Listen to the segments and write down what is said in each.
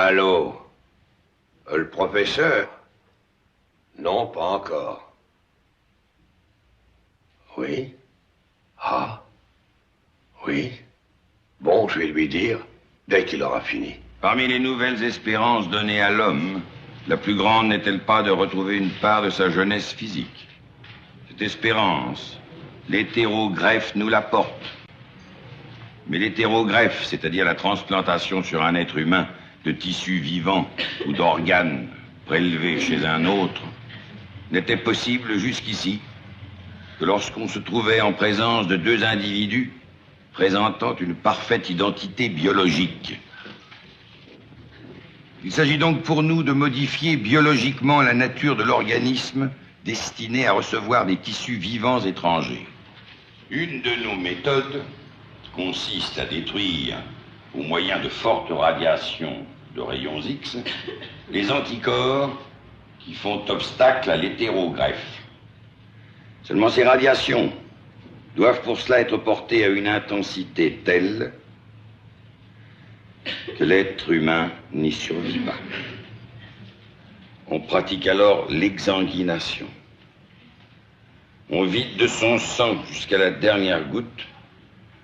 Allô? Le professeur? Non, pas encore. Oui? Ah? Oui? Bon, je vais lui dire, dès qu'il aura fini. Parmi les nouvelles espérances données à l'homme, la plus grande n'est-elle pas de retrouver une part de sa jeunesse physique? Cette espérance, l'hétérogreffe nous l'apporte. Mais l'hétérogreffe, c'est-à-dire la transplantation sur un être humain de tissus vivants ou d'organes prélevés chez un autre, n'était possible jusqu'ici que lorsqu'on se trouvait en présence de deux individus présentant une parfaite identité biologique. Il s'agit donc pour nous de modifier biologiquement la nature de l'organisme destiné à recevoir des tissus vivants étrangers. Une de nos méthodes consiste à détruire, au moyen de fortes radiations de rayons X, les anticorps qui font obstacle à l'hétérogreffe. Seulement ces radiations doivent pour cela être portées à une intensité telle que l'être humain n'y survit pas. On pratique alors l'exsanguination. On vide de son sang jusqu'à la dernière goutte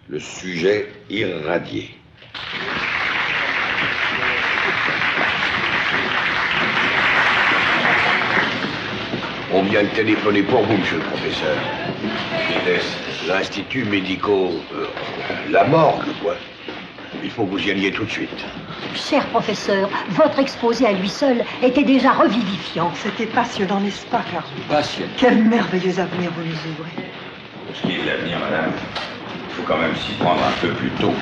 le sujet irradié. On vient de téléphoner pour vous, monsieur le professeur. Qu'est-ce? L'Institut médico... la morgue, quoi. Il faut que vous y alliez tout de suite. Cher professeur, votre exposé à lui seul était déjà revivifiant. C'était passionnant, n'est-ce pas, Carl? Passionnant. Quel merveilleux avenir vous nous ouvrez. Pour ce qui est de l'avenir, madame, il faut quand même s'y prendre un peu plus tôt.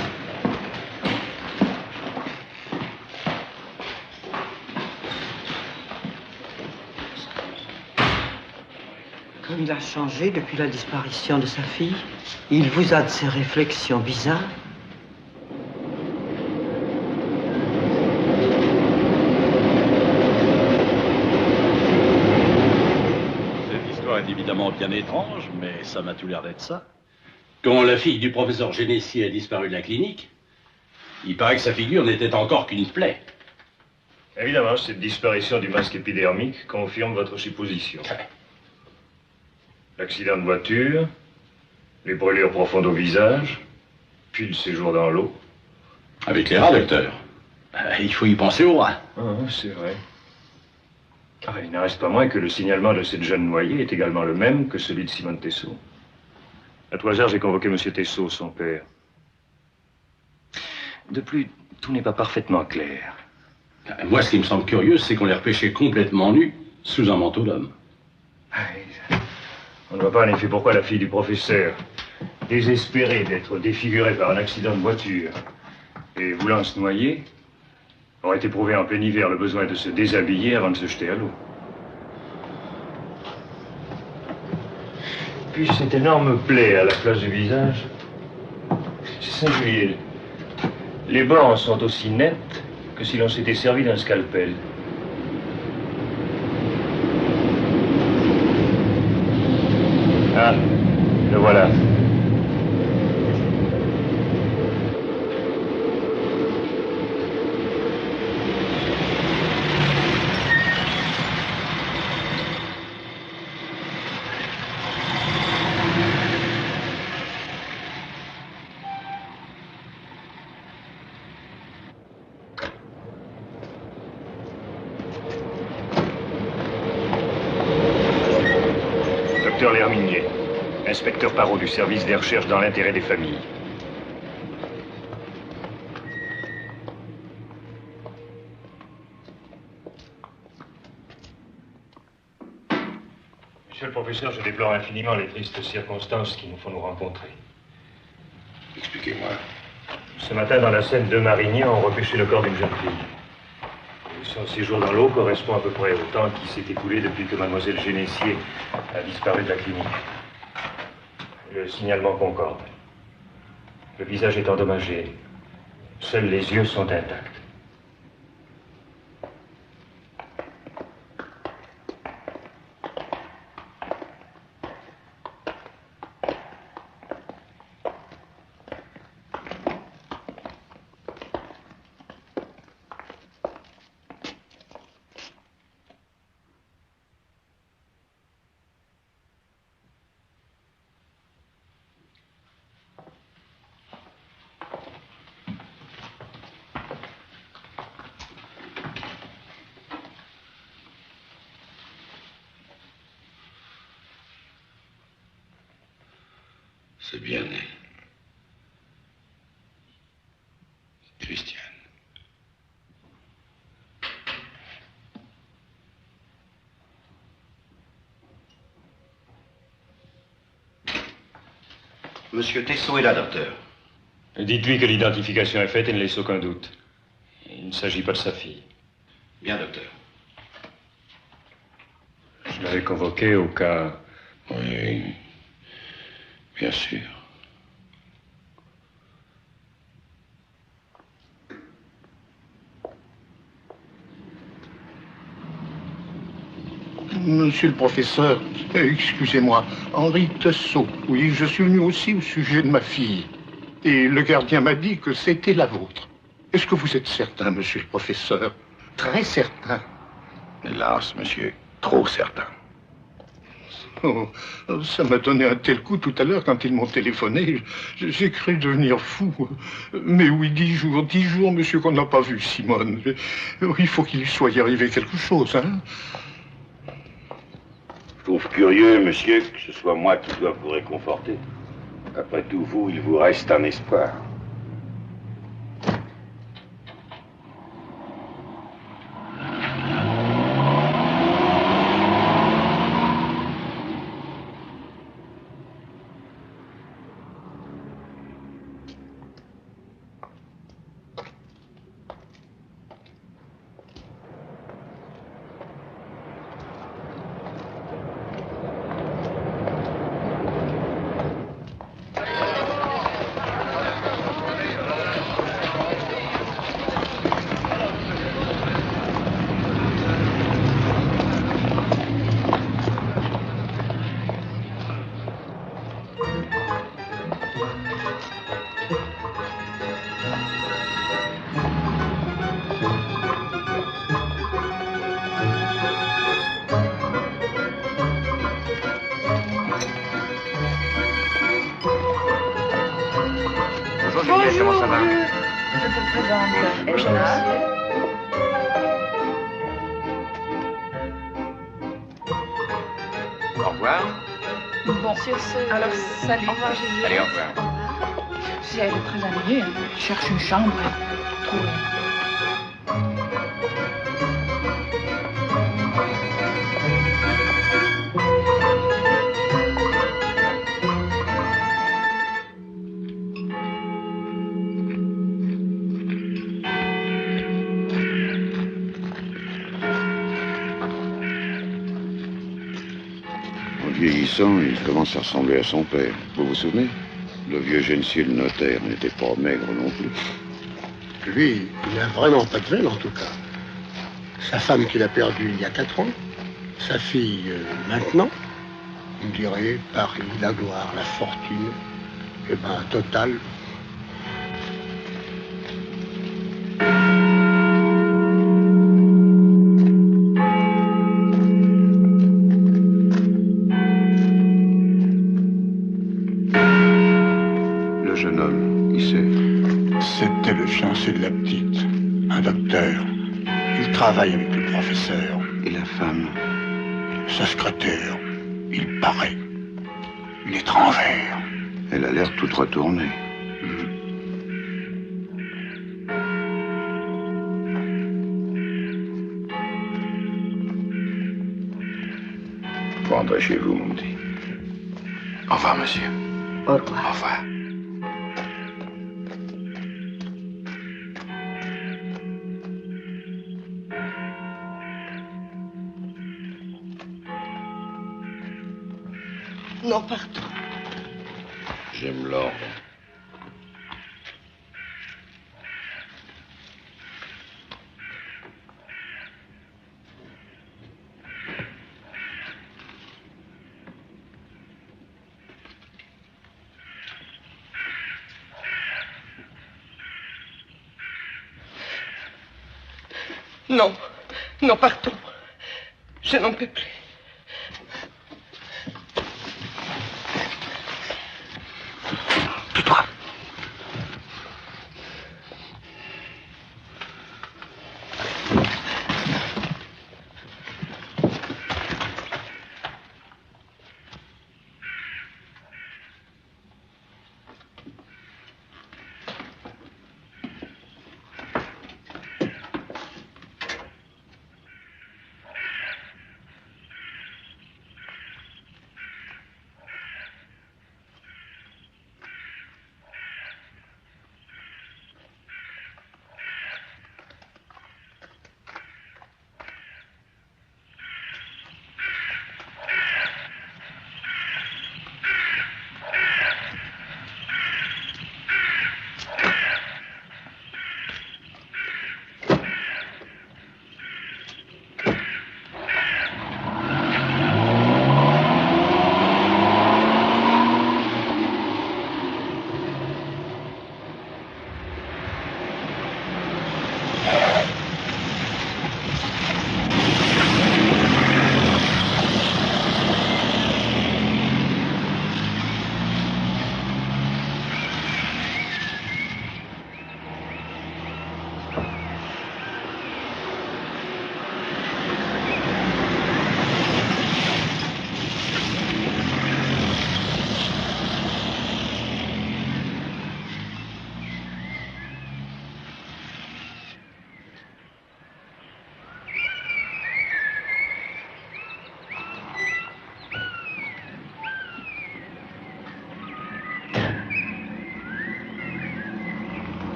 Comme il a changé depuis la disparition de sa fille, il vous a de ces réflexions bizarres. Cette histoire est évidemment bien étrange, mais ça m'a tout l'air d'être ça. Quand la fille du professeur Génessier a disparu de la clinique, il paraît que sa figure n'était encore qu'une plaie. Évidemment, cette disparition du masque épidermique confirme votre supposition. L'accident de voiture, les brûlures profondes au visage, puis le séjour dans l'eau. Avec les rats, docteur. Il faut y penser aux rats. Ah, c'est vrai. Car il n'en reste pas moins que le signalement de cette jeune noyée est également le même que celui de Simone Tessot. À tout hasard, j'ai convoqué M. Tessot, son père. De plus, tout n'est pas parfaitement clair. Moi, ce qui me semble curieux, c'est qu'on les repêchait complètement nus, sous un manteau d'homme. On ne voit pas en effet pourquoi la fille du professeur, désespérée d'être défigurée par un accident de voiture et voulant se noyer, aurait éprouvé en plein hiver le besoin de se déshabiller avant de se jeter à l'eau. Puis cette énorme plaie à la place du visage, c'est singulier. Les bords sont aussi nets que si l'on s'était servi d'un scalpel. Ah, le voilà. Docteur L'Herminier, inspecteur Parot du service des recherches dans l'intérêt des familles. Monsieur le professeur, je déplore infiniment les tristes circonstances qui nous font nous rencontrer. Expliquez-moi. Ce matin, dans la Seine, 2 mariniers ont repêché le corps d'une jeune fille. Et son séjour dans l'eau correspond à peu près au temps qui s'est écoulé depuis que mademoiselle Génessier a disparu de la clinique. Le signalement concorde. Le visage est endommagé. Seuls les yeux sont intacts. C'est bien né. Christiane. Monsieur Tessot est là, docteur. Dites-lui que l'identification est faite et ne laisse aucun doute. Il ne s'agit pas de sa fille. Bien, docteur. Je l'avais convoqué au cas... Oui, bien sûr. Monsieur le professeur, excusez-moi, Henri Tessot. Oui, je suis venu aussi au sujet de ma fille. Et le gardien m'a dit que c'était la vôtre. Est-ce que vous êtes certain, monsieur le professeur? Très certain. Hélas, monsieur, trop certain. Oh, ça m'a donné un tel coup tout à l'heure quand ils m'ont téléphoné. J'ai cru devenir fou. Mais oui, 10 jours, monsieur, qu'on n'a pas vu Simone. Il faut qu'il lui soit arrivé quelque chose, hein? Je trouve curieux, monsieur, que ce soit moi qui dois vous réconforter. Après tout, vous, il vous reste un espoir. Comment ça va? Je te présente Edna. Au revoir. Bon, sur ce, alors salut. Au revoir, Julie. Allez, au revoir. Au revoir. Si elle est très ennuyée, elle cherche une chambre. Trouve. Vieillissant, il commence à ressembler à son père. Vous vous souvenez? Le vieux Genesier, le notaire, n'était pas maigre non plus. Lui, il n'a vraiment pas de veine, en tout cas. Sa femme qu'il a perdue il y a 4 ans, sa fille maintenant, on dirait Paris, la gloire, la fortune, eh ben, total. C'était le fiancé de la petite, un docteur. Il travaille avec le professeur. Et la femme? Sa secrétaire, il paraît. Une étrangère. Elle a l'air toute retournée. Vous rentrez chez vous, mon petit. Au revoir, monsieur. Au revoir. Au revoir. Non, pardon. J'aime l'ordre. Non, non, pardon. Je n'en peux plus. Tais-toi.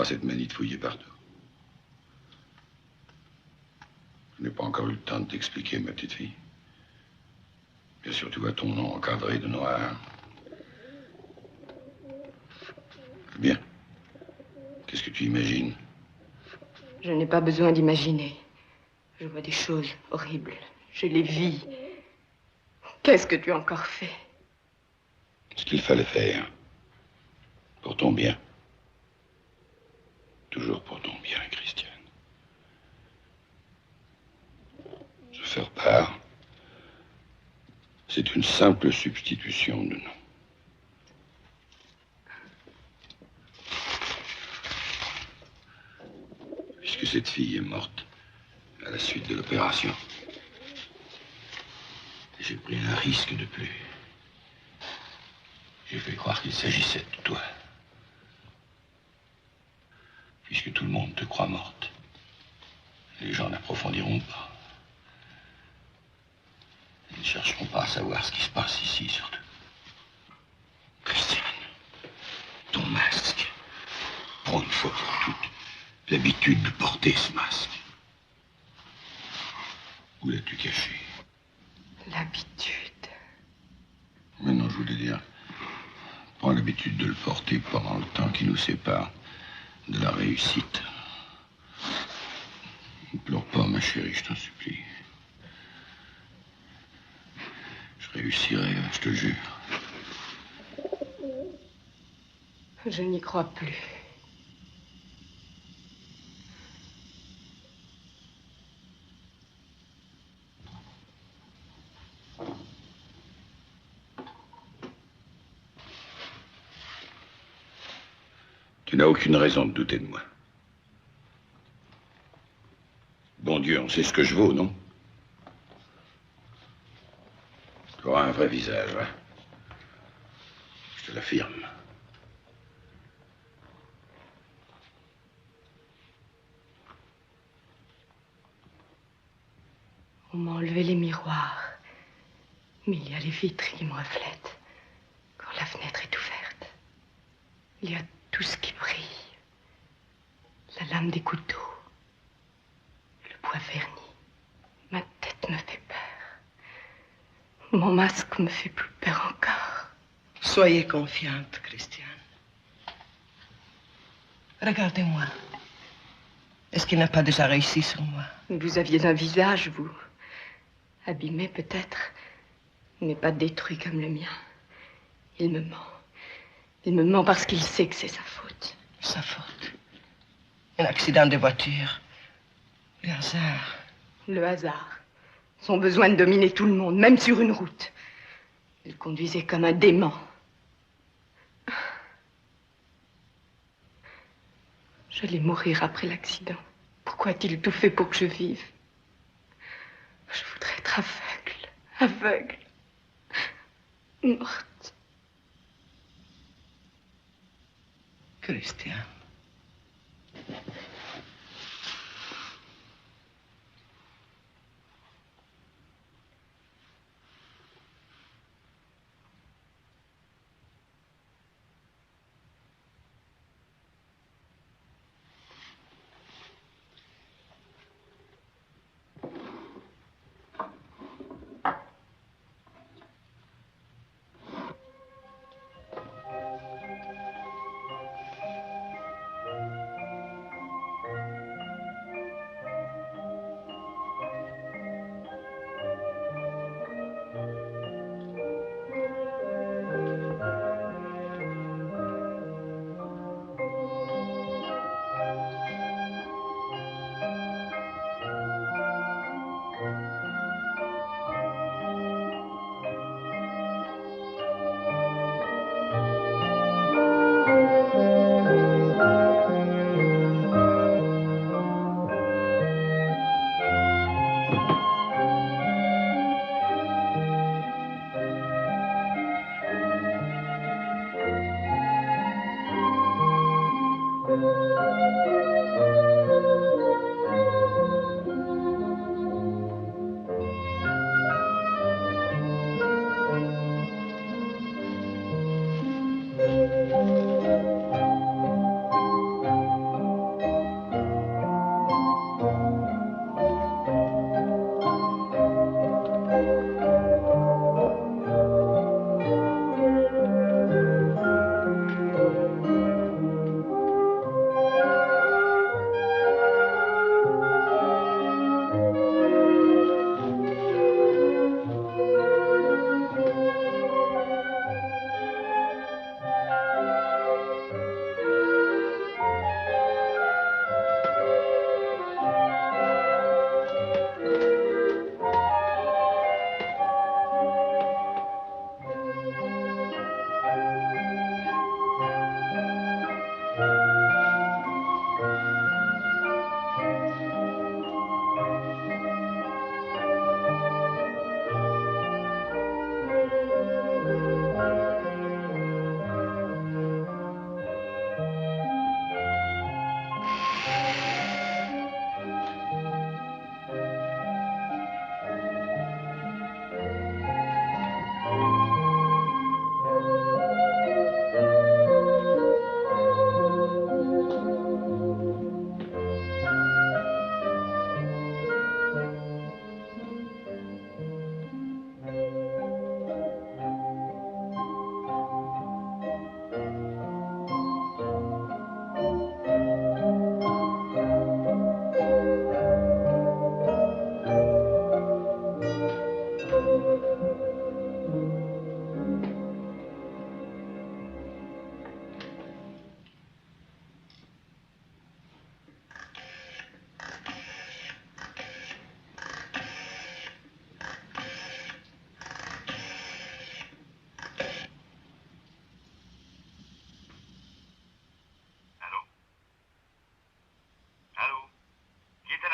pas cette manie de fouiller partout. Je n'ai pas encore eu le temps de t'expliquer, ma petite fille. Bien sûr, tu vois ton nom encadré de noir. Bien. Qu'est-ce que tu imagines? Je n'ai pas besoin d'imaginer. Je vois des choses horribles. Je les vis. Qu'est-ce que tu as encore fait? Ce qu'il fallait faire. Pour ton bien. Toujours pour ton bien, Christiane. Se faire part, c'est une simple substitution de nom. Puisque cette fille est morte à la suite de l'opération, j'ai pris un risque de plus. J'ai fait croire qu'il s'agissait de toi. Puisque tout le monde te croit morte, les gens n'approfondiront pas. Ils ne chercheront pas à savoir ce qui se passe ici, surtout. Christiane, ton masque. Prends une fois pour toutes l'habitude de porter ce masque. Où l'as-tu caché? L'habitude. Maintenant, je voulais dire, prends l'habitude de le porter pendant le temps qui nous sépare de la réussite. Ne pleure pas, ma chérie, je t'en supplie. Je réussirai, je te jure. Je n'y crois plus. Tu n'as aucune raison de douter de moi. Bon Dieu, on sait ce que je vaux, non? Tu auras un vrai visage, hein? Je te l'affirme. On m'a enlevé les miroirs. Mais il y a les vitres qui me reflètent. Quand la fenêtre est ouverte, il y a tout ce qui brille. La lame des couteaux. Le bois verni. Ma tête me fait peur. Mon masque me fait plus peur encore. Soyez confiante, Christiane. Regardez-moi. Est-ce qu'il n'a pas déjà réussi sur moi? Vous aviez un visage, vous. Abîmé peut-être, mais pas détruit comme le mien. Il me ment. Il me ment parce qu'il sait que c'est sa faute. Sa faute? Un accident de voiture. Le hasard. Le hasard. Son besoin de dominer tout le monde, même sur une route. Il conduisait comme un dément. J'allais mourir après l'accident. Pourquoi a-t-il tout fait pour que je vive? Je voudrais être aveugle. Aveugle. Morte. Christiane.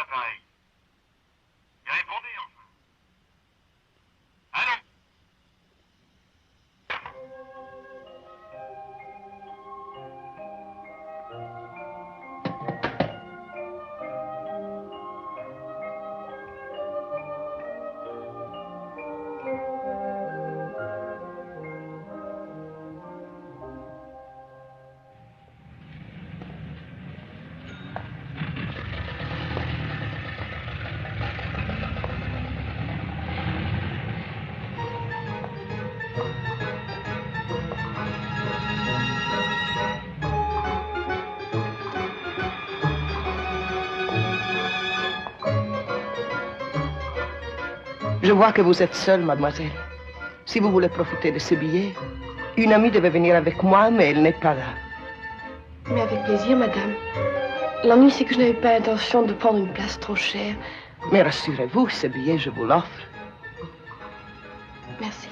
l'appareil. Et répondez, enfin. Allô? Je vois que vous êtes seule, mademoiselle. Si vous voulez profiter de ce billet, une amie devait venir avec moi, mais elle n'est pas là. Mais avec plaisir, madame. L'ennui, c'est que je n'avais pas l'intention de prendre une place trop chère. Mais rassurez-vous, ce billet, je vous l'offre. Merci.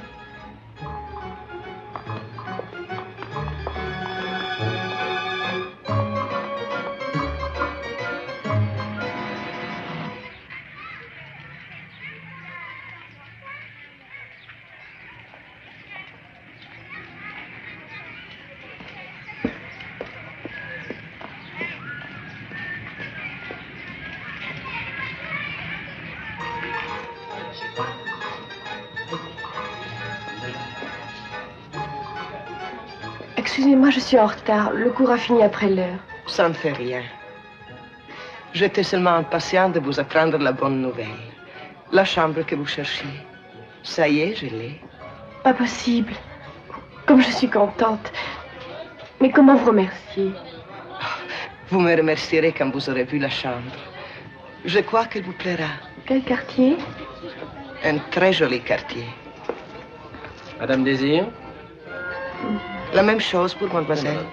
Excusez-moi, je suis en retard. Le cours a fini après l'heure. Ça ne fait rien. J'étais seulement impatient de vous apprendre la bonne nouvelle. La chambre que vous cherchiez. Ça y est, je l'ai. Pas possible. Comme je suis contente. Mais comment vous remercier? Vous me remercierez quand vous aurez vu la chambre. Je crois qu'elle vous plaira. Quel quartier? Un très joli quartier. Madame Désir? La même chose pour mademoiselle.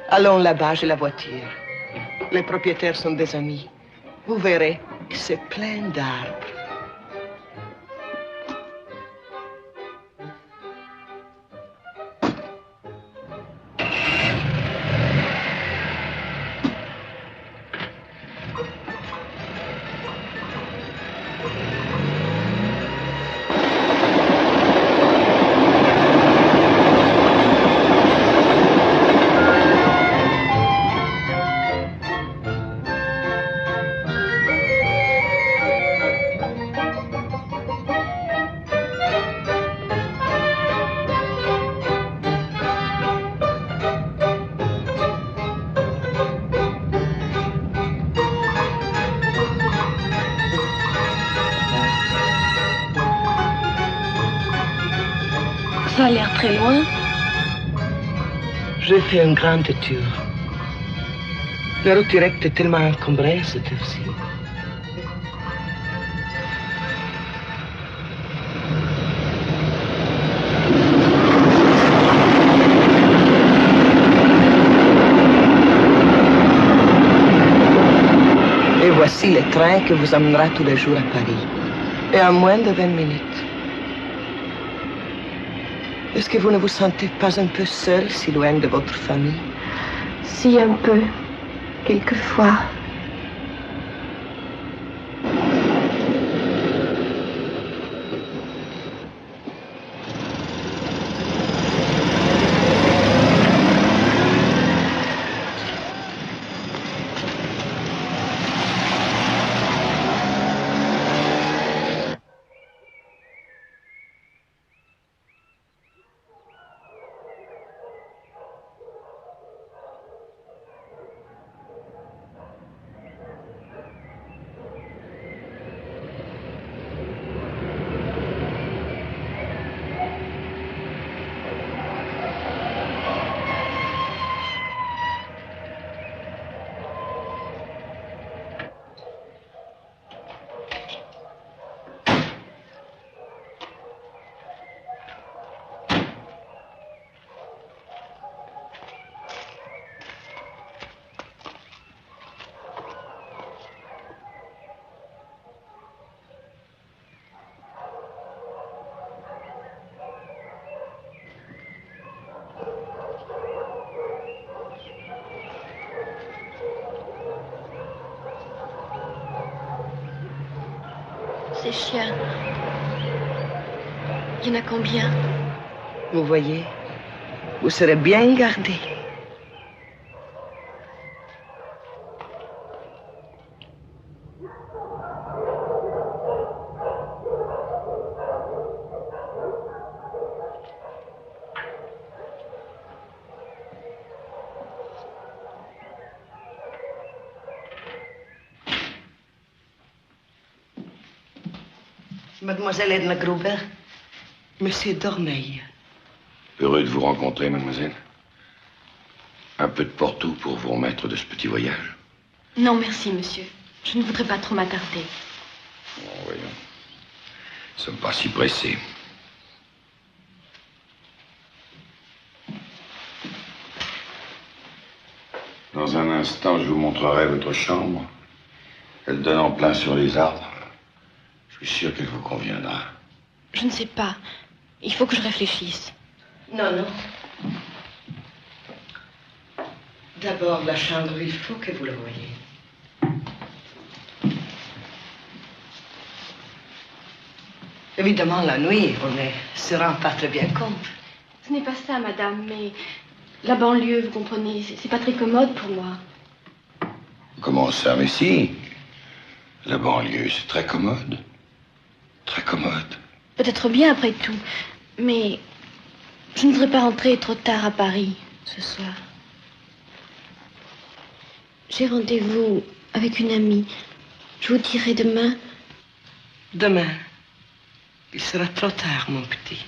Allons là-bas, j'ai la voiture. Les propriétaires sont des amis. Vous verrez, c'est plein d'arbres. Ça a l'air très loin. J'ai fait un grand tour. La route directe est tellement encombrée cette heure-ci. Et voici le train qui vous emmènera tous les jours à Paris. Et en moins de 20 minutes. Est-ce que vous ne vous sentez pas un peu seul, si loin de votre famille? Si, un peu. Quelquefois. Ces chiens. Il y en a combien? Vous voyez, vous serez bien gardés. Mademoiselle Edna Gruber, Monsieur Dormeil. Heureux de vous rencontrer, mademoiselle. Un peu de Porto pour vous remettre de ce petit voyage. Non, merci, monsieur. Je ne voudrais pas trop m'attarder. Bon, voyons. Nous ne sommes pas si pressés. Dans un instant, je vous montrerai votre chambre. Elle donne en plein sur les arbres. Je suis sûr qu'elle vous conviendra. Je ne sais pas. Il faut que je réfléchisse. Non, non. D'abord, la chambre, il faut que vous la voyiez. Évidemment, la nuit, on ne se rend pas très bien compte. Ce n'est pas ça, madame, mais la banlieue, vous comprenez, c'est pas très commode pour moi. Comment ça? Mais si. La banlieue, c'est très commode. Très commode. Peut-être bien après tout, mais je ne voudrais pas rentrer trop tard à Paris ce soir. J'ai rendez-vous avec une amie. Je vous dirai demain. Demain. Il sera trop tard, mon petit.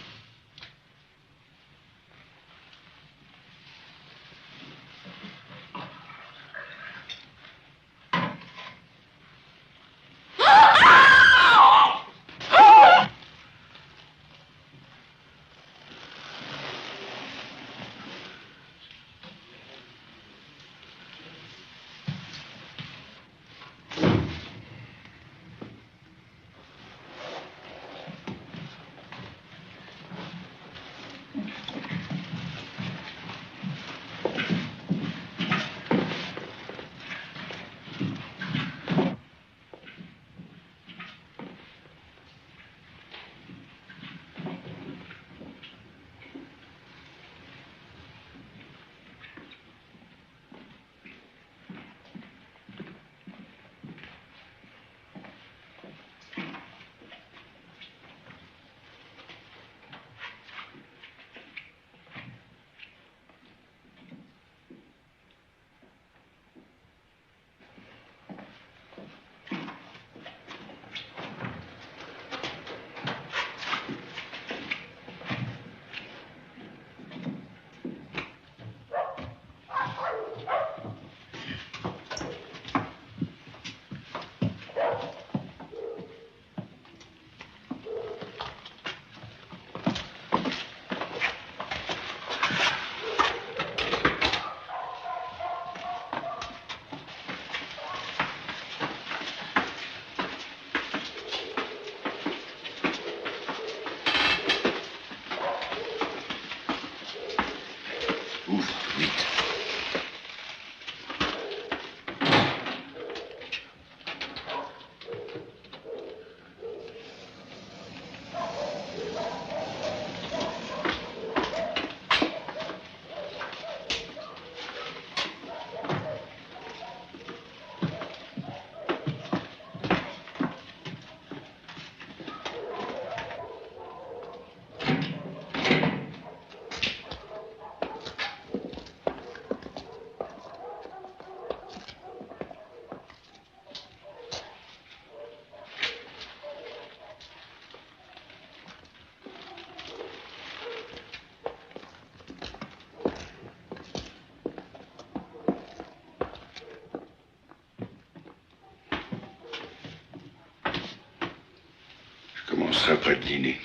Après le dîner.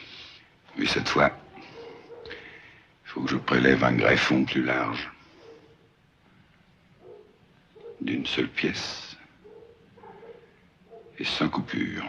Mais cette fois, il faut que je prélève un greffon plus large. D'une seule pièce. Et sans coupure.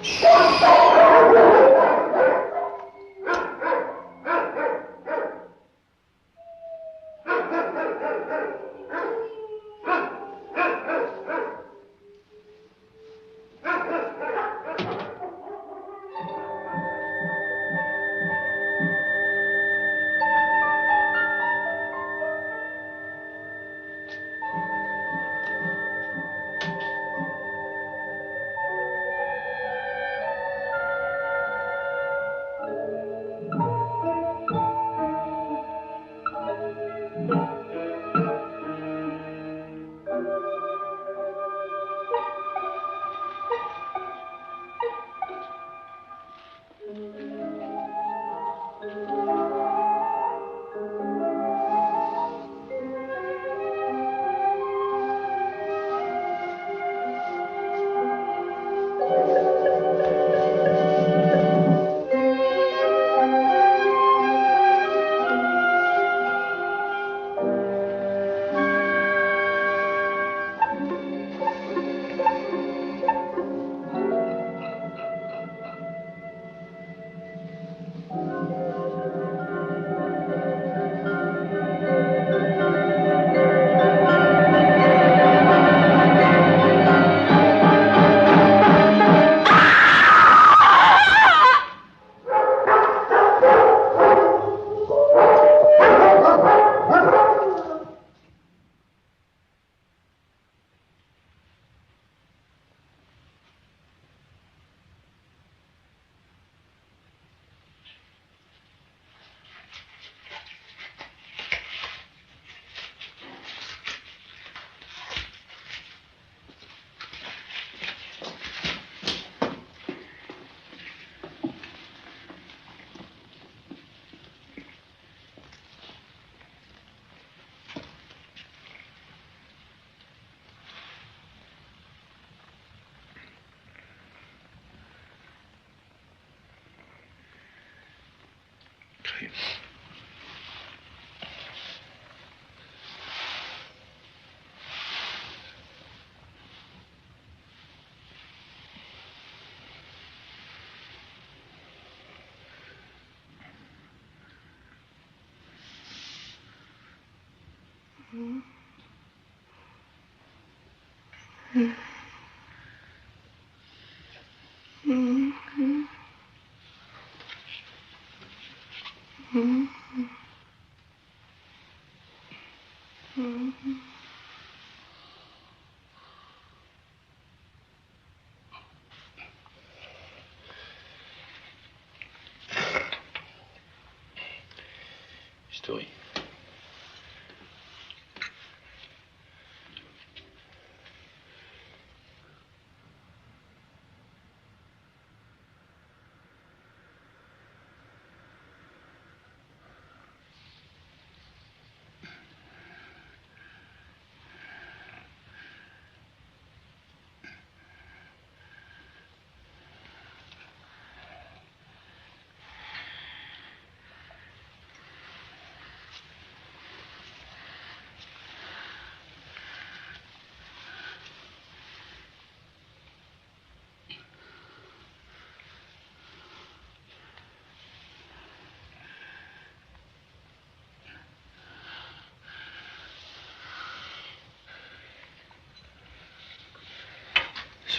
Story.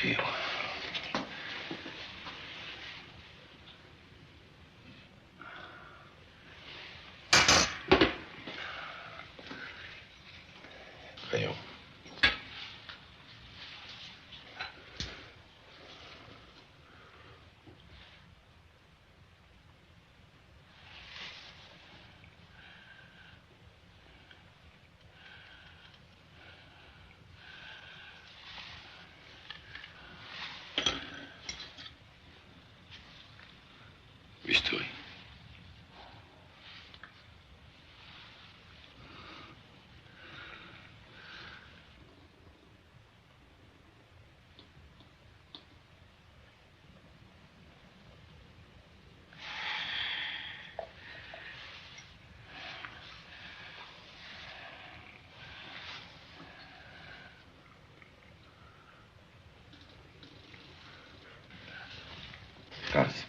Suivre. Crayon. Grâce.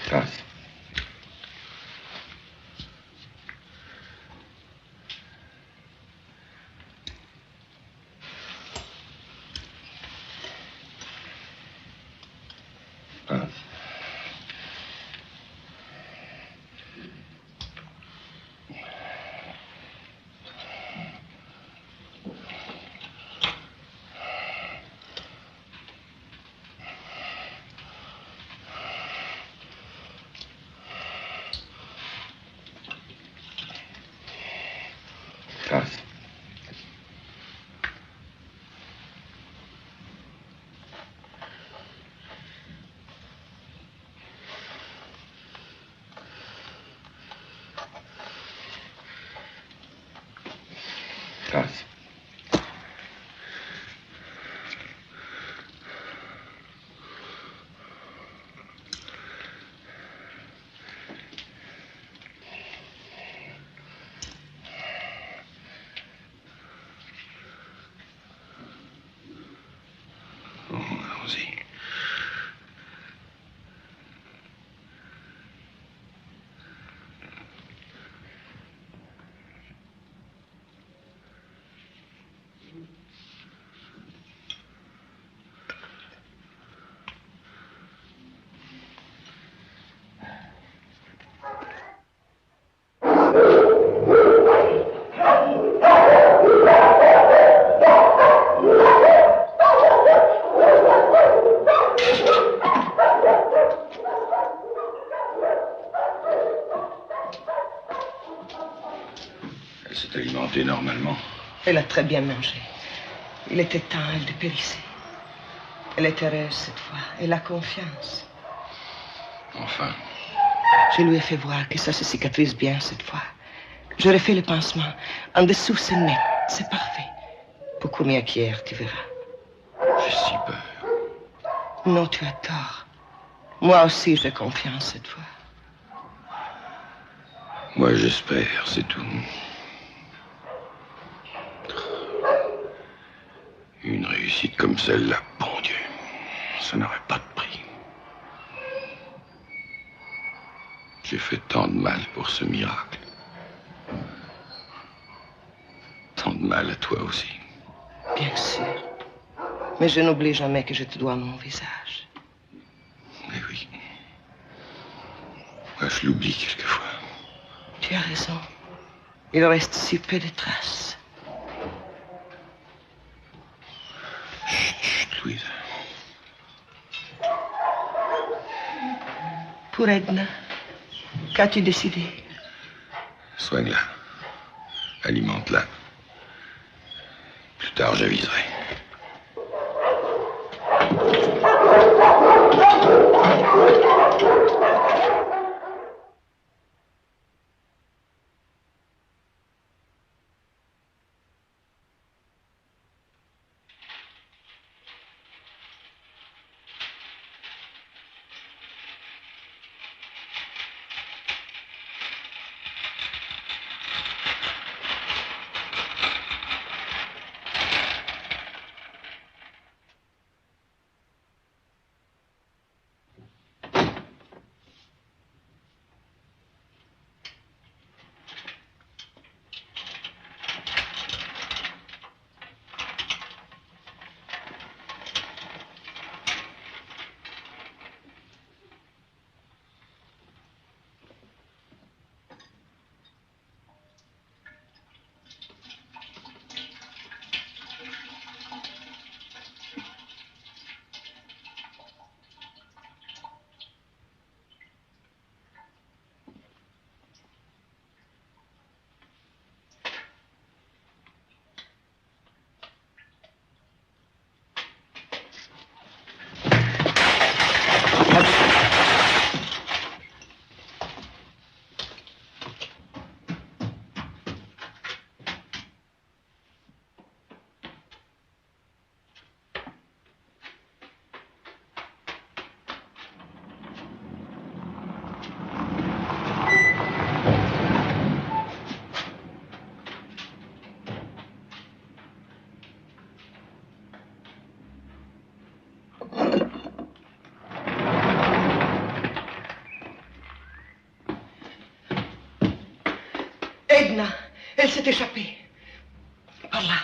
Grâce. Grâce. Grâce. Grâce. Allons-y. Elle s'est alimentée normalement. Elle a très bien mangé. Il était temps, elle dépérissait. Elle est heureuse cette fois. Elle a confiance. Enfin. Je lui ai fait voir que ça se cicatrise bien cette fois. J'aurais fait le pansement. En dessous, c'est net. C'est parfait. Beaucoup mieux qu'hier, tu verras. J'ai si peur. Non, tu as tort. Moi aussi, j'ai confiance cette fois. Moi, j'espère, c'est tout. Une réussite comme celle-là, bon Dieu, ça n'aurait pas de prix. J'ai fait tant de mal pour ce miracle. Tant de mal à toi aussi. Bien sûr. Mais je n'oublie jamais que je te dois mon visage. Mais oui. Moi, je l'oublie quelquefois. Tu as raison. Il reste si peu de traces. Chut, Louise. Pour Edna, qu'as-tu décidé? Soigne-la. Alimente-la. Plus tard, j'aviserai. Edna, elle s'est échappée. Par là.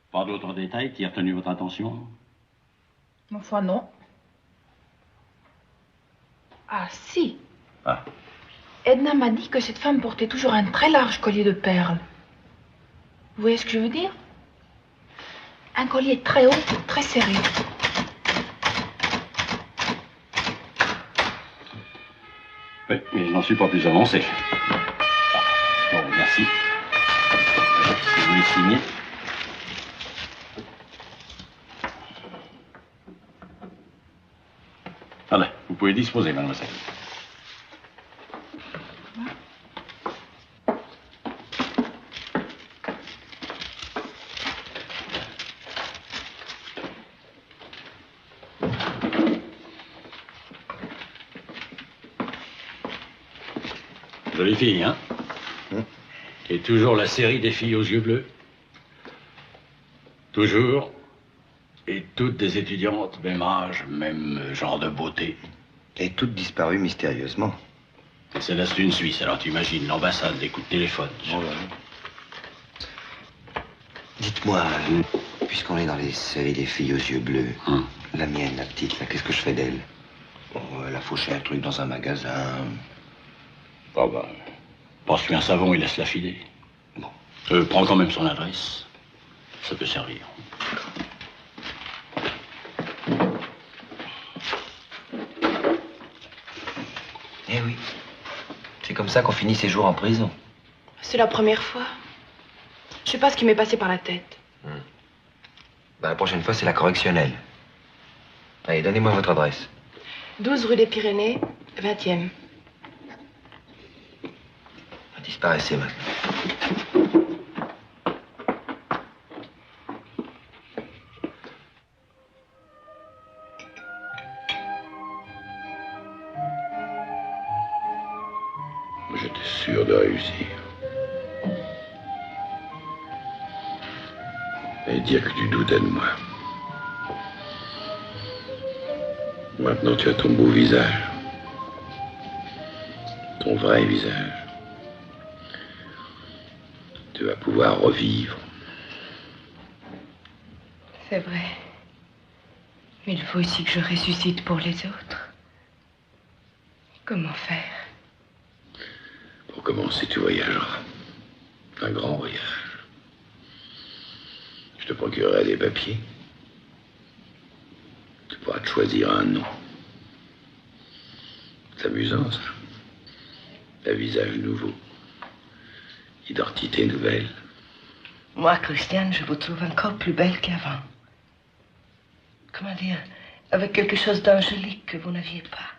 Pas d'autres détails qui aient retenu votre attention? Ma foi, non. Ah, si. Ah. Edna m'a dit que cette femme portait toujours un très large collier de perles. Vous voyez ce que je veux dire? Un collier très haut, très serré. Oui, mais je n'en suis pas plus avancé. Bon, merci. Si vous voulez signer. Allez, vous pouvez disposer, mademoiselle. Jolie fille, hein? Et toujours la série des filles aux yeux bleus. Toujours. Et toutes des étudiantes, même âge, même genre de beauté. Et toutes disparues mystérieusement. Et c'est là, c'est une Suisse, alors tu imagines l'ambassade, les coups de téléphone. Dites-moi, puisqu'on est dans les séries des filles aux yeux bleus, la mienne, la petite, là, qu'est-ce que je fais d'elle? Bon, elle a fauché un truc dans un magasin. Oh bah, passe-lui un savon, il laisse la filer. Bon. Prends quand même son adresse. Ça peut servir. Eh oui. C'est comme ça qu'on finit ses jours en prison. C'est la première fois. Je sais pas ce qui m'est passé par la tête. Ben, la prochaine fois, c'est la correctionnelle. Allez, donnez-moi votre adresse. 12 rue des Pyrénées, 20e. Disparaissez maintenant. J'étais sûr de réussir. Et dire que tu doutais de moi. Maintenant, tu as ton beau visage. Ton vrai visage. Tu vas pouvoir revivre. C'est vrai. Mais il faut aussi que je ressuscite pour les autres. Comment faire? Pour commencer, tu voyageras. Un grand voyage. Je te procurerai des papiers. Tu pourras te choisir un nom. C'est amusant, ça. Un visage nouveau. Identité nouvelle. Moi, Christiane, je vous trouve encore plus belle qu'avant. Comment dire? Avec quelque chose d'angélique que vous n'aviez pas.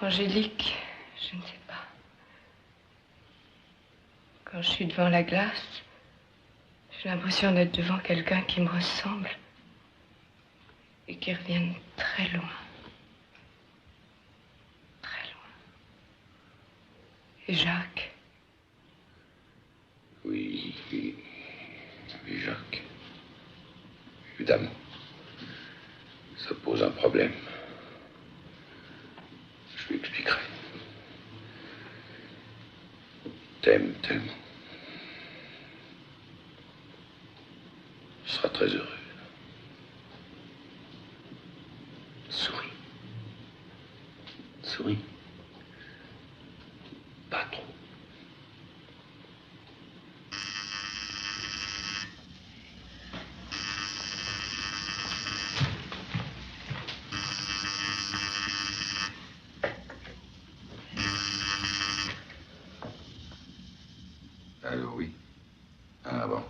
Angélique, je ne sais pas. Quand je suis devant la glace, j'ai l'impression d'être devant quelqu'un qui me ressemble et qui revient de très loin. Très loin. Et Jacques? Oui, oui, oui, Jacques. Évidemment. Ça pose un problème. Je lui expliquerai. T'aimes tellement. Tu seras très heureux. Souris. Souris. Pas trop. Allô, oui. Ah bon.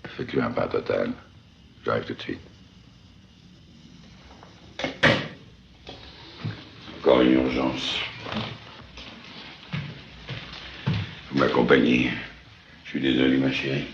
Faites-lui un pain total. J'arrive tout de suite. Encore une urgence. Vous m'accompagnez. Je suis désolé, ma chérie.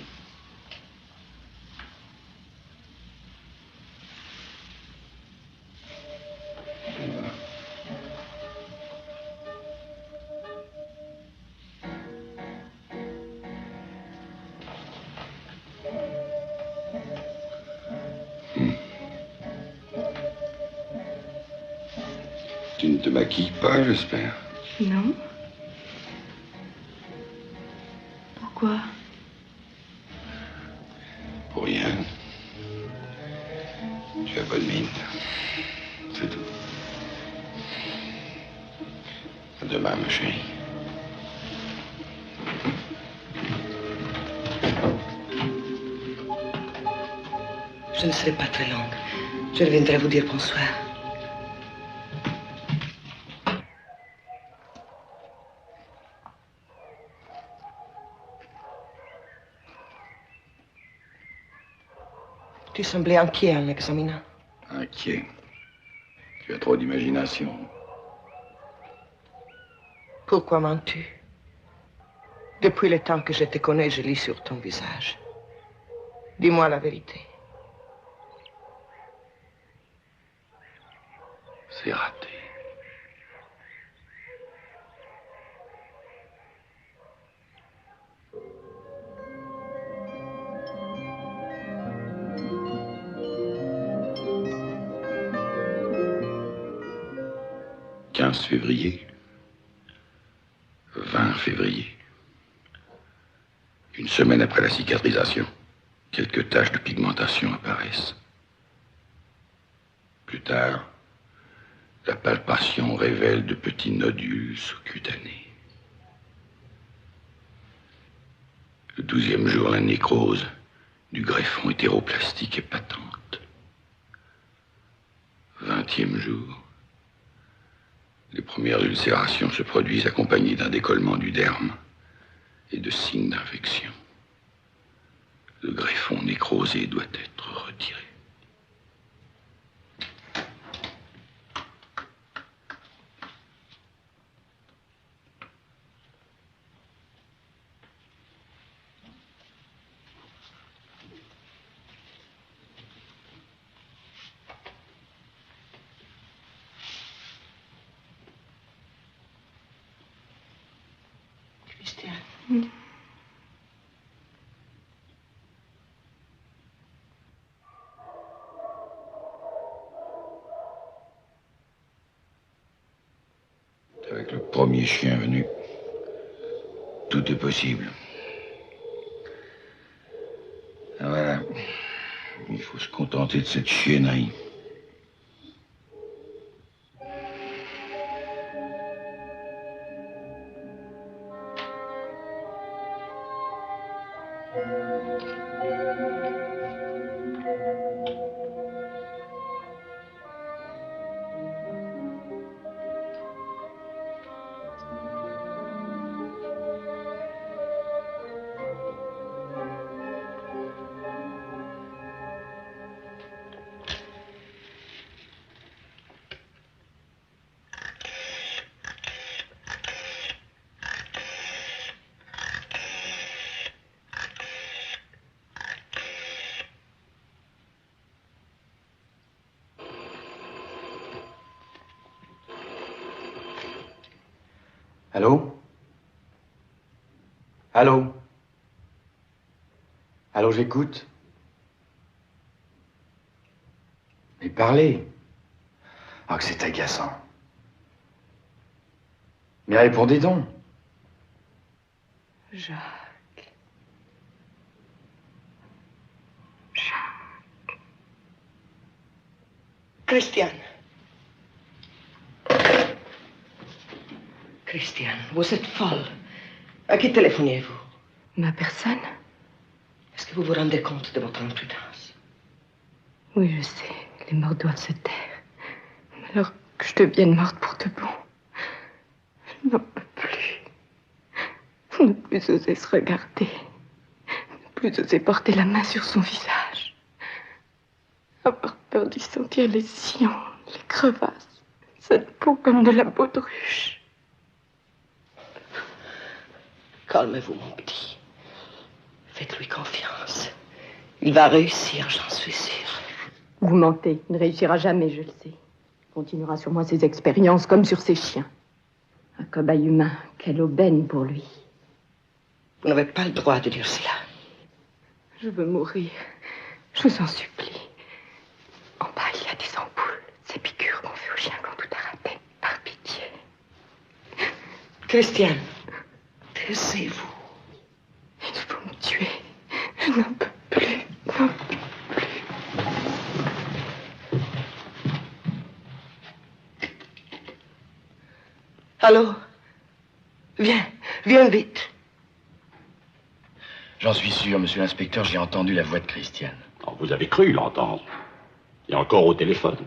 Tu ne te maquilles pas, j'espère. Non. Pourquoi? Pour rien. Tu as bonne mine. C'est tout. À demain, ma chérie. Je ne serai pas très longue. Je reviendrai vous dire bonsoir. Tu semblais inquiet en l'examinant. Inquiet. Tu as trop d'imagination. Pourquoi mens-tu? Depuis le temps que je te connais, je lis sur ton visage. Dis-moi la vérité. C'est raté. 15 février. 20 février. Une semaine après la cicatrisation, quelques taches de pigmentation apparaissent. Plus tard, la palpation révèle de petits nodules sous-cutanés. Le 12e jour, la nécrose du greffon hétéroplastique est patente. 20e jour, les premières ulcérations se produisent accompagnées d'un décollement du derme et de signes d'infection. Le greffon nécrosé doit être retiré. Christiane. Avec le premier chien venu, tout est possible. Ah, voilà. Il faut se contenter de cette chiennerie. Allô? Allô? Allô, j'écoute. Mais parlez. Ah, que c'est agaçant. Mais répondez donc. Jacques. Christiane. Christiane, vous êtes folle. À qui téléphoniez-vous? Ma personne? Est-ce que vous vous rendez compte de votre imprudence? Oui, je sais. Les morts doivent se taire. Mais alors que je devienne morte pour de bon, je n'en peux plus. Ne plus oser se regarder. Ne plus oser porter la main sur son visage. Avoir peur d'y sentir les sillons, les crevasses. Cette peau comme de la baudruche. Calmez-vous, mon petit. Faites-lui confiance. Il va réussir, j'en suis sûre. Vous mentez. Il ne réussira jamais, je le sais. Il continuera sur moi ses expériences comme sur ses chiens. Un cobaye humain. Quelle aubaine pour lui. Vous n'avez pas le droit de dire cela. Je veux mourir. Je vous en supplie. En bas, il y a des ampoules. Ces piqûres qu'on fait aux chiens quand tout a raté. Par pitié. Christiane, taisez-vous. Il faut me tuer. Je n'en peux plus. Non. Allô? Viens vite. J'en suis sûr, monsieur l'inspecteur, j'ai entendu la voix de Christiane. Oh, vous avez cru l'entendre. Et encore au téléphone.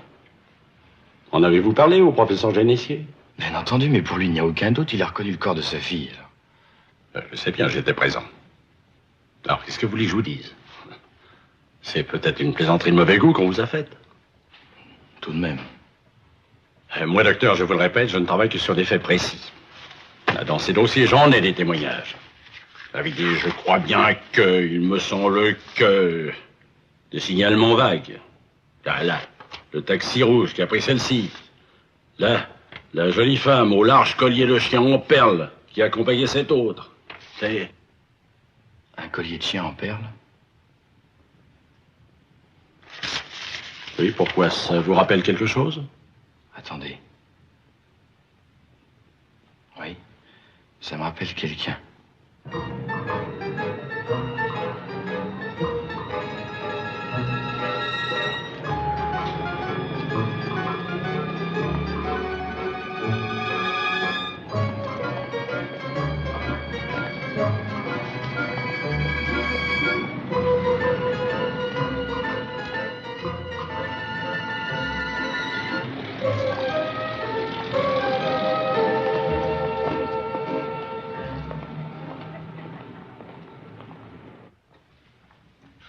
En avez-vous parlé au professeur Génissier? Bien entendu, mais pour lui, il n'y a aucun doute. Il a reconnu le corps de sa fille. Je sais bien, j'étais présent. Alors, qu'est-ce que vous voulez que je vous dise? C'est peut-être une plaisanterie de mauvais goût qu'on vous a faite. Tout de même. Moi, docteur, je vous le répète, je ne travaille que sur des faits précis. Là, dans ces dossiers, j'en ai des témoignages. Avec des, je crois bien que, il me semble que, des signalements vagues. Là, le taxi rouge qui a pris celle-ci. Là, la jolie femme au large collier de chien en perles qui accompagnait cette autre. C'est... Un collier de chien en perles? Oui, pourquoi? Ça vous rappelle quelque chose? Attendez. Ça me rappelle quelqu'un.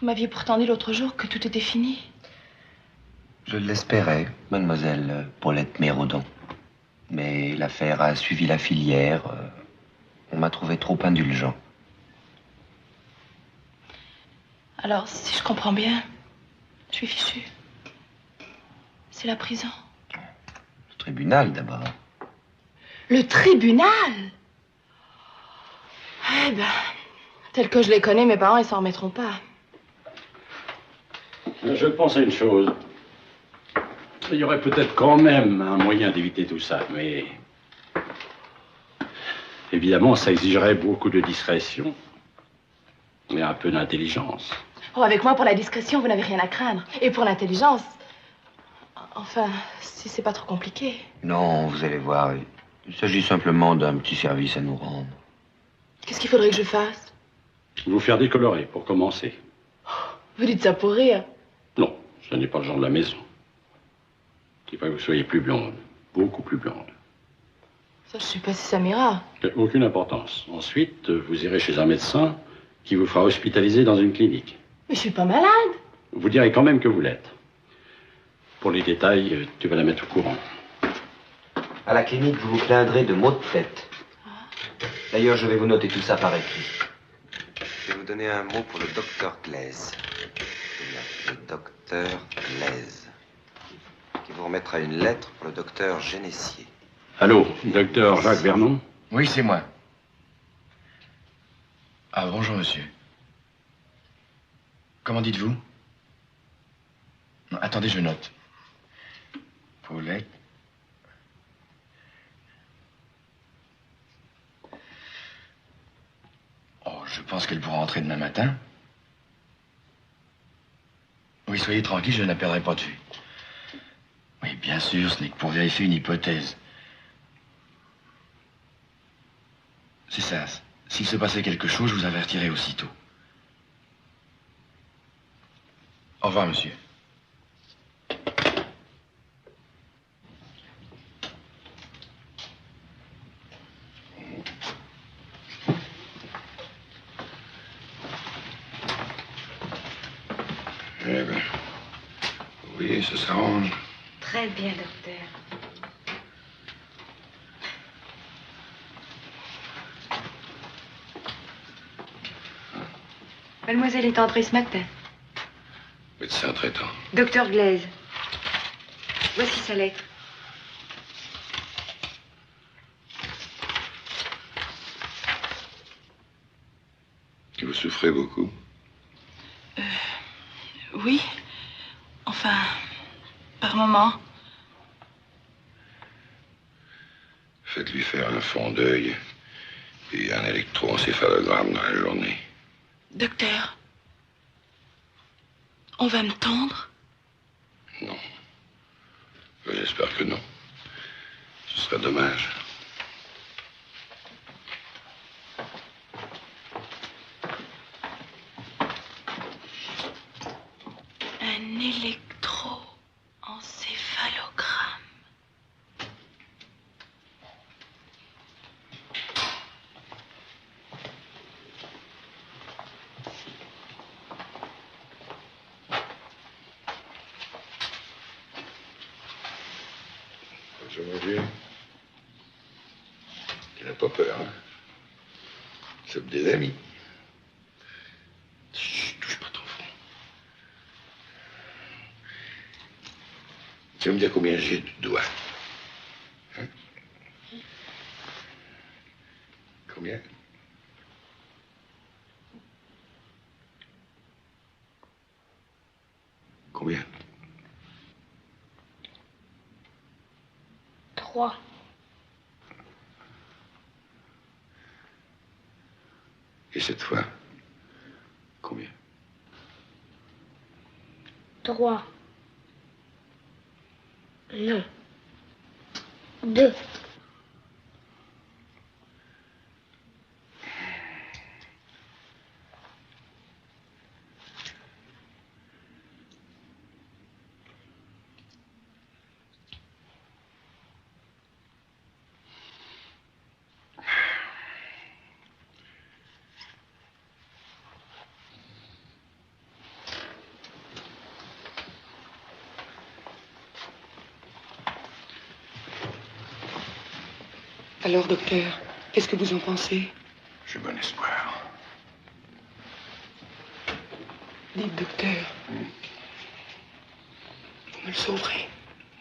Vous m'aviez pourtant dit l'autre jour que tout était fini. Je l'espérais, mademoiselle Paulette Mérodon. Mais l'affaire a suivi la filière. On m'a trouvé trop indulgent. Alors, si je comprends bien, je suis fichu. C'est la prison. Le tribunal, d'abord. Le tribunal? Eh ben, tel que je les connais, mes parents, ils s'en remettront pas. Je pense à une chose. Il y aurait peut-être quand même un moyen d'éviter tout ça, mais... Évidemment, ça exigerait beaucoup de discrétion. Et un peu d'intelligence. Oh, avec moi, pour la discrétion, vous n'avez rien à craindre. Et pour l'intelligence... Enfin, si c'est pas trop compliqué. Non, vous allez voir. Il s'agit simplement d'un petit service à nous rendre. Qu'est-ce qu'il faudrait que je fasse? Vous faire décolorer, pour commencer. Vous dites ça pour rire. Non, ce n'est pas le genre de la maison. Il faut que vous soyez plus blonde. Beaucoup plus blonde. Ça, je sais pas si ça m'ira. Aucune importance. Ensuite, vous irez chez un médecin qui vous fera hospitaliser dans une clinique. Mais je suis pas malade. Vous direz quand même que vous l'êtes. Pour les détails, tu vas la mettre au courant. À la clinique, vous vous plaindrez de maux de tête. D'ailleurs, je vais vous noter tout ça par écrit. Je vais vous donner un mot pour le docteur Glaise. Le docteur Glaise. Qui vous remettra une lettre pour le docteur Génessier. Allô, docteur Jacques Vernon? Oui, c'est moi. Ah, bonjour, monsieur. Comment dites-vous? Non, attendez, je note. Paulette. Oh, je pense qu'elle pourra entrer demain matin. Oui, soyez tranquille, je ne la perdrai pas de vue. Oui, bien sûr, ce n'est que pour vérifier une hypothèse. C'est ça. S'il se passait quelque chose, je vous avertirai aussitôt. Au revoir, monsieur. Eh bien, oui, ça s'arrange. Très bien, docteur. Mademoiselle est entrée ce matin. Médecin traitant. Docteur Glaise. Voici sa lettre. Vous souffrez beaucoup? Oui. Enfin, par moment. Faites-lui faire un fond d'œil et un électroencéphalogramme dans la journée. Docteur, on va me tendre? Non. J'espère que non. Ce serait dommage. Un électroencéphalogramme. Je vois bien. Tu n'as pas peur, hein? C'est des amis. Chut, touche pas trop fort. Tu vas me dire combien j'ai de doigts? Hein? Combien? Combien? 3. Et cette fois, combien? 3. Non. 2. Alors, docteur, qu'est-ce que vous en pensez? J'ai bon espoir. Dites, docteur, vous me le sauverez.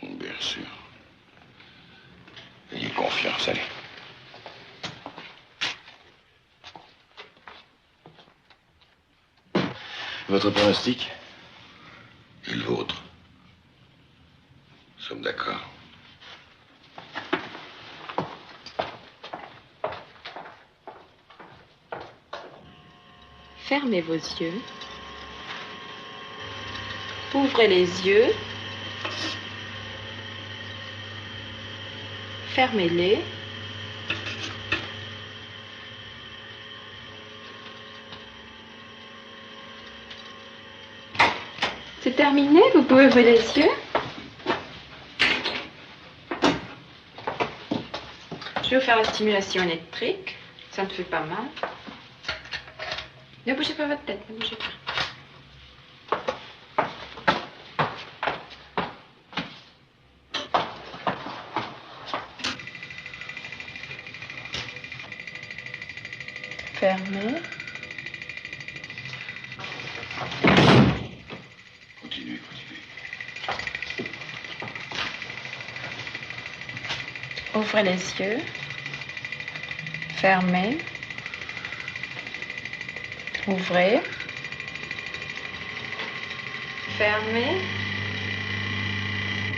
Bien sûr. Ayez confiance, allez. Votre pronostic? Et le vôtre? Nous sommes d'accord. Fermez vos yeux. Ouvrez les yeux. Fermez-les. C'est terminé, vous pouvez ouvrir les yeux. Je vais vous faire la stimulation électrique. Ça ne fait pas mal. Ne bougez pas votre tête, ne bougez pas. Fermez. Continuez. Ouvrez les yeux. Fermez. Ouvrez. Fermez.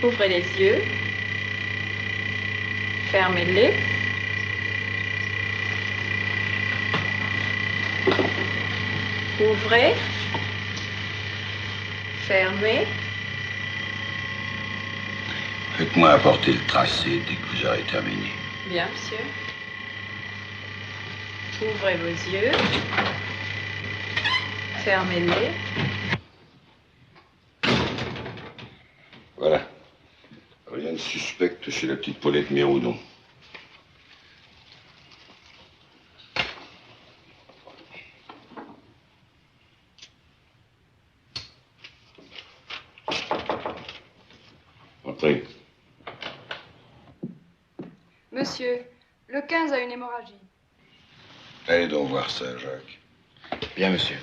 Ouvrez les yeux. Fermez-les. Ouvrez. Fermez. Faites-moi apporter le tracé dès que vous aurez terminé. Bien, monsieur. Ouvrez vos yeux. Fermez-les. Voilà. Rien de suspect chez la petite Paulette Méroudon. Entrez. Monsieur, le 15 a une hémorragie. Allez donc voir ça, Jacques. Bien, monsieur.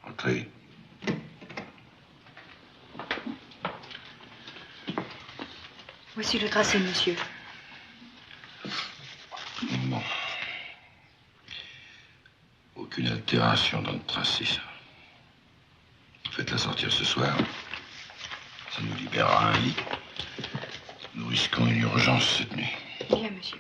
Entrez. Voici le tracé, monsieur. Bon. Aucune altération dans le tracé, ça. Faites-la sortir ce soir. Ça nous libérera un lit. Nous risquons une urgence cette nuit. Bien, monsieur.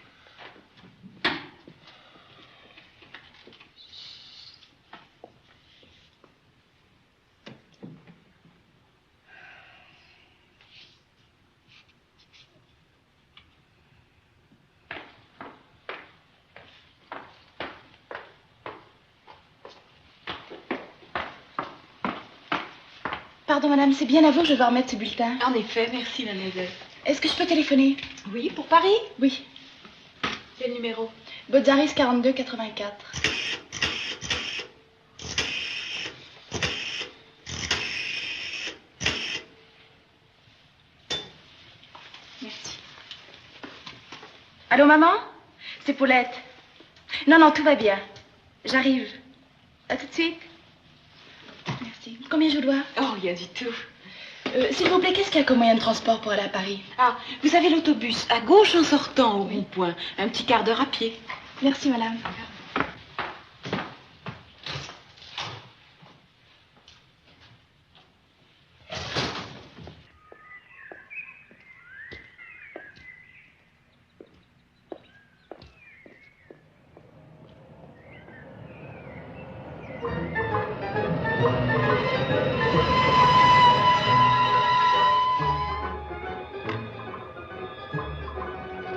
Pardon, madame, c'est bien à vous, je dois remettre ce bulletin. En effet, merci, mademoiselle. Est-ce que je peux téléphoner? Oui, pour Paris? Oui. Quel numéro? Botzaris 4284. Merci. Allô, maman? C'est Paulette. Non, non, tout va bien. J'arrive. À tout de suite. Merci. Combien je dois? Oh, rien du tout. S'il vous plaît, qu'est-ce qu'il y a comme moyen de transport pour aller à Paris? Ah, vous avez l'autobus à gauche en sortant au rond-point. Un petit quart d'heure à pied. Merci, madame.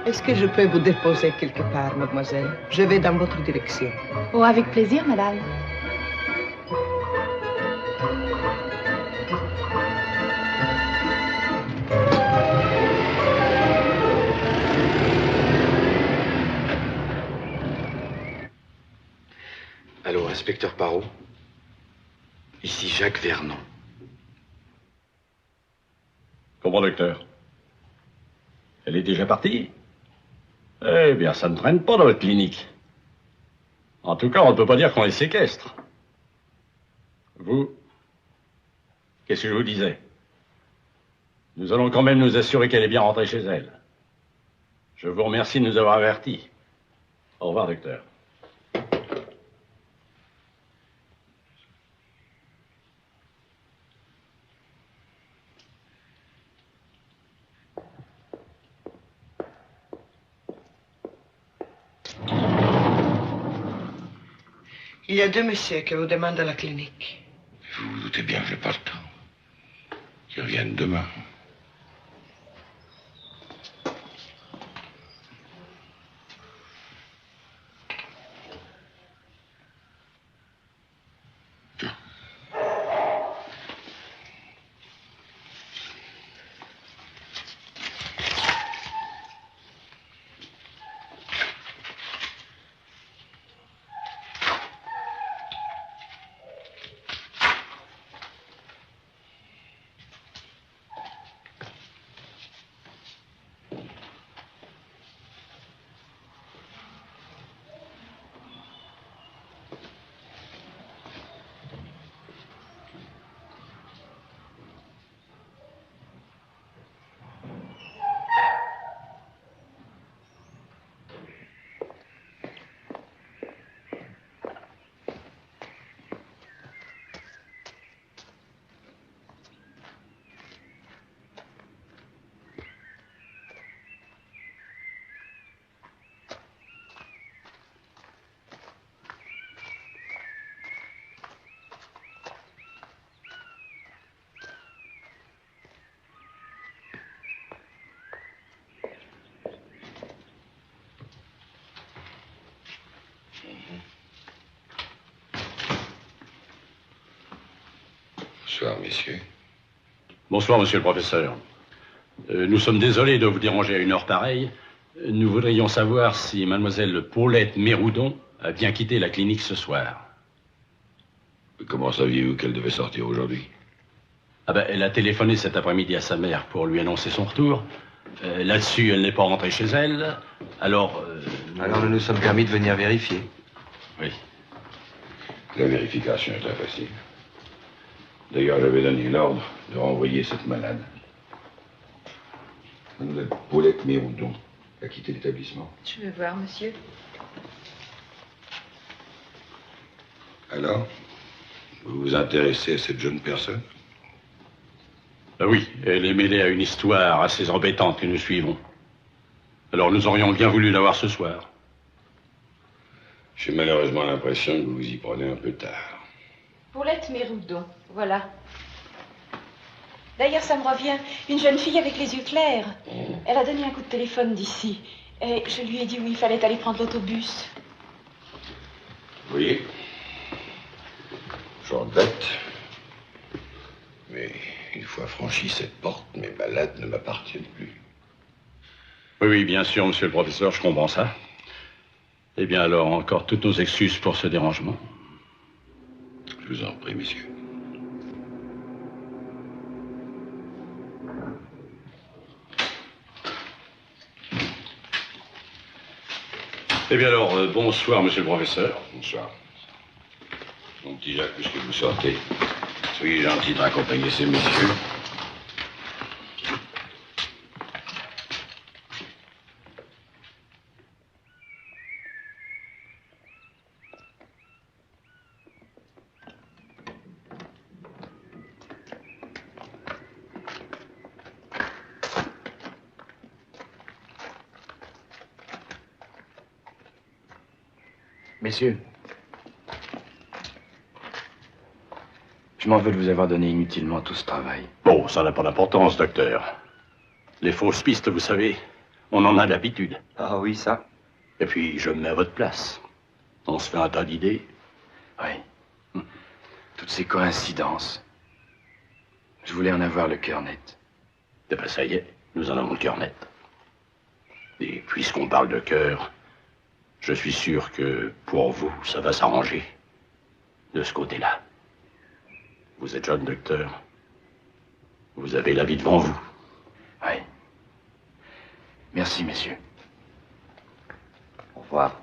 Est-ce que je peux vous déposer quelque part, mademoiselle? Je vais dans votre direction. Oh, avec plaisir, madame. Allô, inspecteur Parot? Ici Jacques Vernon. Comment, docteur? Elle est déjà partie? Eh bien, ça ne traîne pas dans votre clinique. En tout cas, on ne peut pas dire qu'on les séquestre. Vous, qu'est-ce que je vous disais? Nous allons quand même nous assurer qu'elle est bien rentrée chez elle. Je vous remercie de nous avoir avertis. Au revoir, docteur. Il y a deux messieurs qui vous demandent à la clinique. Vous vous doutez bien que je n'ai pas le temps. Qu'ils reviennent demain. Bonsoir, messieurs. Bonsoir, monsieur le professeur. Nous sommes désolés de vous déranger à une heure pareille. Nous voudrions savoir si mademoiselle Paulette Méroudon a bien quitté la clinique ce soir. Comment saviez-vous qu'elle devait sortir aujourd'hui? Ah ben, elle a téléphoné cet après-midi à sa mère pour lui annoncer son retour. Là-dessus, elle n'est pas rentrée chez elle. Alors... Alors nous nous sommes permis de venir vérifier. Oui. La vérification est très facile. D'ailleurs, j'avais donné l'ordre de renvoyer cette malade. Mademoiselle Paulette Méroudon a quitté l'établissement. Je vais voir, monsieur. Alors, vous vous intéressez à cette jeune personne? Oui, elle est mêlée à une histoire assez embêtante que nous suivons. Alors nous aurions bien voulu la voir ce soir. J'ai malheureusement l'impression que vous vous y prenez un peu tard. Paulette Méroudon, voilà. D'ailleurs, ça me revient. Une jeune fille avec les yeux clairs. Elle a donné un coup de téléphone d'ici. Et je lui ai dit où il fallait aller prendre l'autobus. Vous voyez, j'en regrette. Mais une fois franchi cette porte, mes balades ne m'appartiennent plus. Oui, oui, bien sûr, monsieur le professeur, je comprends ça. Eh bien alors, encore toutes nos excuses pour ce dérangement. Je vous en prie, messieurs. Eh bien alors, bonsoir, monsieur le professeur. Bonsoir. Mon petit Jacques, puisque vous sortez, soyez gentil de raccompagner ces messieurs. Messieurs, je m'en veux de vous avoir donné inutilement tout ce travail. Bon, ça n'a pas d'importance, docteur. Les fausses pistes, vous savez, on en a l'habitude. Ah oui, ça. Et puis, je me mets à votre place. On se fait un tas d'idées. Oui. Toutes ces coïncidences. Je voulais en avoir le cœur net. Eh ben, ça y est, nous en avons le cœur net. Et puisqu'on parle de cœur, je suis sûr que, pour vous, ça va s'arranger. De ce côté-là. Vous êtes jeune, docteur. Vous avez la vie devant vous. Oui. Merci, messieurs. Au revoir.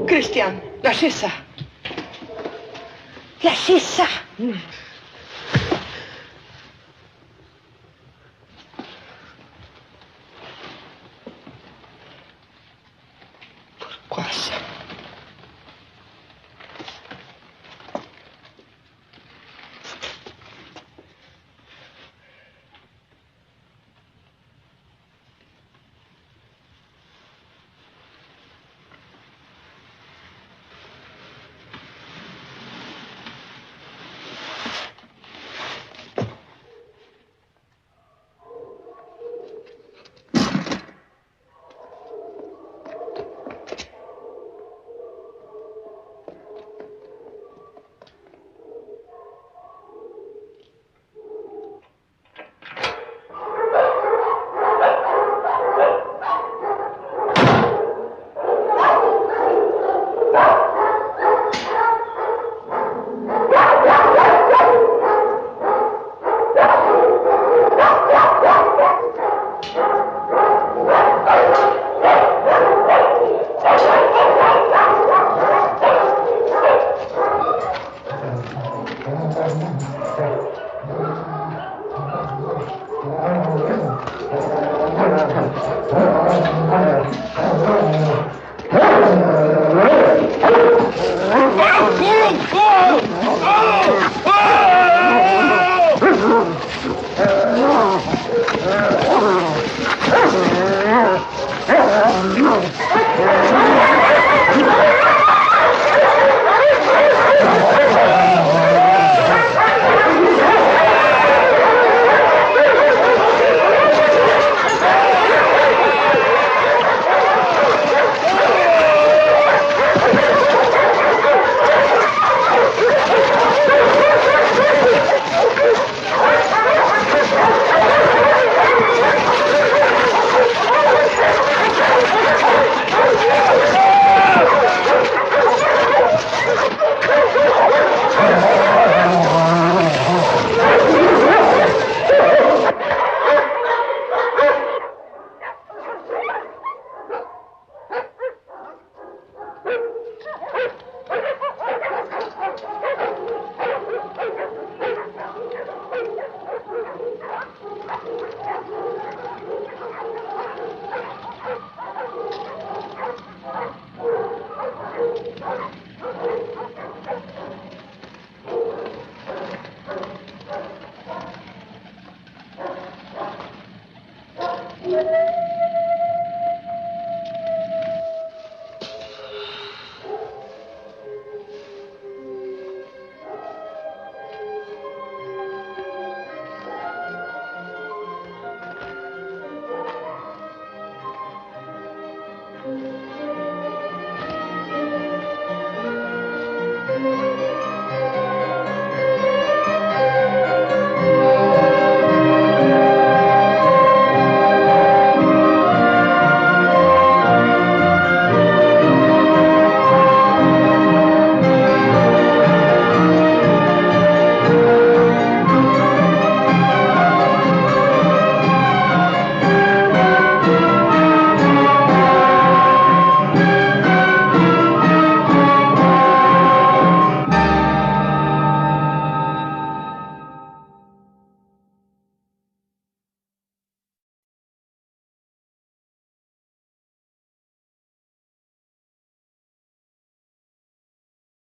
Christian, lâchez ça. Lâchez ça. Pourquoi ça?